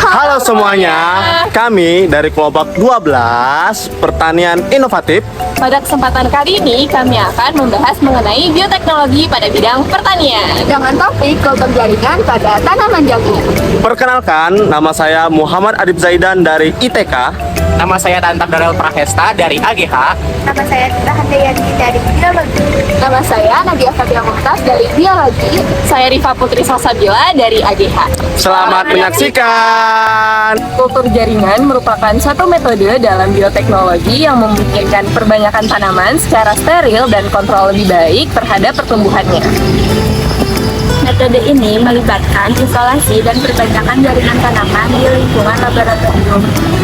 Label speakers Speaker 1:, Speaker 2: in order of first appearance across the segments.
Speaker 1: Halo semuanya, kami dari kelompok 12 Pertanian Inovatif.
Speaker 2: Pada kesempatan kali ini kami akan membahas mengenai bioteknologi pada bidang pertanian
Speaker 3: dengan topik kultur jaringan pada tanaman jagung.
Speaker 1: Perkenalkan, nama saya Muhammad Adib Zaidan dari ITK.
Speaker 4: Nama saya Tantak Darel Prahesta dari AGH.
Speaker 3: Nama saya Tita Handayani dari Biologi.
Speaker 2: Nama saya Nadia Fatia Mukhtas dari Biologi. Saya Rifa Putri Salsabila dari AGH.
Speaker 1: Selamat menyaksikan.
Speaker 2: Kultur jaringan merupakan satu metode dalam bioteknologi yang memungkinkan perbanyakan tanaman secara steril dan kontrol lebih baik terhadap pertumbuhannya.
Speaker 3: Metode ini melibatkan isolasi dan perbanyakan jaringan tanaman di lingkungan laboratorium.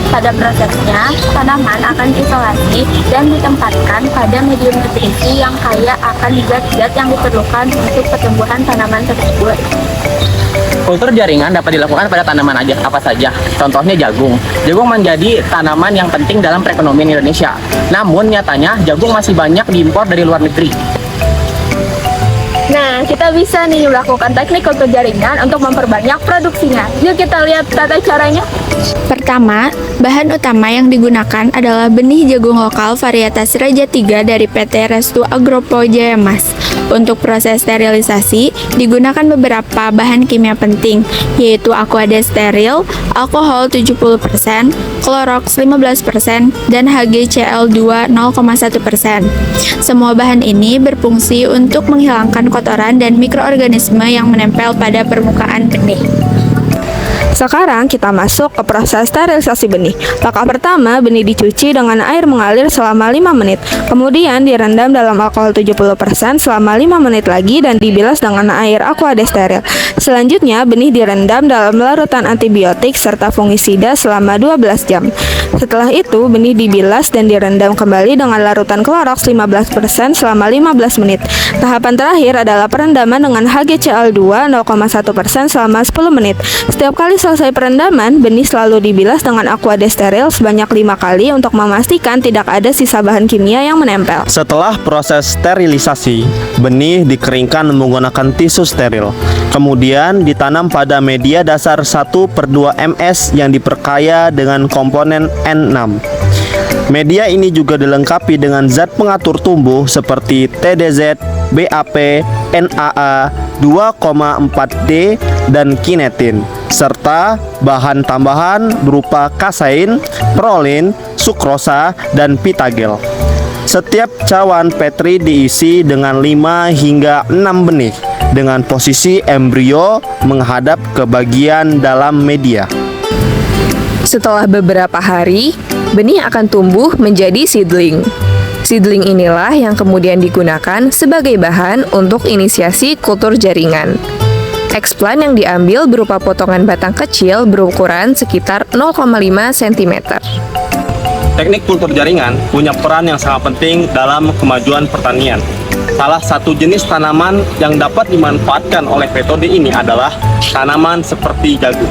Speaker 3: Pada prosesnya, tanaman akan diisolasi dan ditempatkan pada medium nutrisi yang kaya akan zat-zat yang diperlukan untuk pertumbuhan tanaman tersebut.
Speaker 4: Kultur jaringan dapat dilakukan pada tanaman apa saja. Contohnya jagung. Jagung menjadi tanaman yang penting dalam perekonomian Indonesia. Namun nyatanya jagung masih banyak diimpor dari luar negeri.
Speaker 2: Nah, kita bisa nih melakukan teknik kultur jaringan untuk memperbanyak produksinya. Yuk kita lihat tata caranya.
Speaker 5: Pertama, bahan utama yang digunakan adalah benih jagung lokal varietas Raja 3 dari PT Restu Agropo Jaya Mas. Untuk proses sterilisasi, digunakan beberapa bahan kimia penting, yaitu aquade steril, alkohol 70%, Clorox 15%, dan HgCl2 0,1%. Semua bahan ini berfungsi untuk menghilangkan kotoran dan mikroorganisme yang menempel pada permukaan benih.
Speaker 6: Sekarang kita masuk ke proses sterilisasi benih. Langkah pertama, benih dicuci dengan air mengalir selama 5 menit. Kemudian direndam dalam alkohol 70% selama 5 menit lagi dan dibilas dengan air aquade steril. Selanjutnya, benih direndam dalam larutan antibiotik serta fungisida selama 12 jam. Setelah itu, benih dibilas dan direndam kembali dengan larutan Clorox 15% selama 15 menit. Tahapan terakhir adalah perendaman dengan HgCl2 0,1% selama 10 menit. Setiap kali selesai perendaman, benih selalu dibilas dengan aquade steril sebanyak 5 kali untuk memastikan tidak ada sisa bahan kimia yang menempel.
Speaker 1: Setelah proses sterilisasi, benih dikeringkan menggunakan tisu steril. Kemudian ditanam pada media dasar 1/2 ms yang diperkaya dengan komponen N6. Media ini juga dilengkapi dengan zat pengatur tumbuh seperti TDZ, BAP, NAA, 2,4-D, dan kinetin, serta bahan tambahan berupa kasein, prolin, sukrosa, dan pitagel. Setiap cawan petri diisi dengan 5 hingga 6 benih dengan posisi embrio menghadap ke bagian dalam media.
Speaker 6: Setelah beberapa hari, benih akan tumbuh menjadi seedling. Seedling inilah yang kemudian digunakan sebagai bahan untuk inisiasi kultur jaringan. Explant yang diambil berupa potongan batang kecil berukuran sekitar 0,5 cm.
Speaker 1: Teknik kultur jaringan punya peran yang sangat penting dalam kemajuan pertanian. Salah satu jenis tanaman yang dapat dimanfaatkan oleh metode ini adalah tanaman seperti jagung.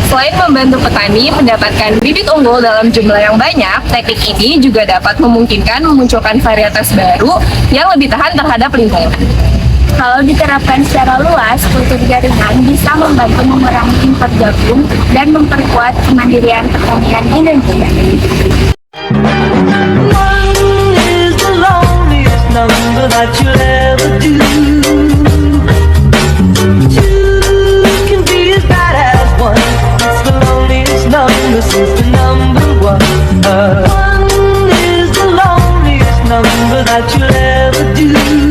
Speaker 2: Selain membantu petani mendapatkan bibit unggul dalam jumlah yang banyak, teknik ini juga dapat memungkinkan memunculkan varietas baru yang lebih tahan terhadap lingkungan.
Speaker 3: Kalau diterapkan secara luas, kultur jaringan bisa membantu mengurangi impor jagung dan memperkuat kemandirian pertanian Indonesia.
Speaker 7: Is the number one. One is the loneliest number that you'll ever do.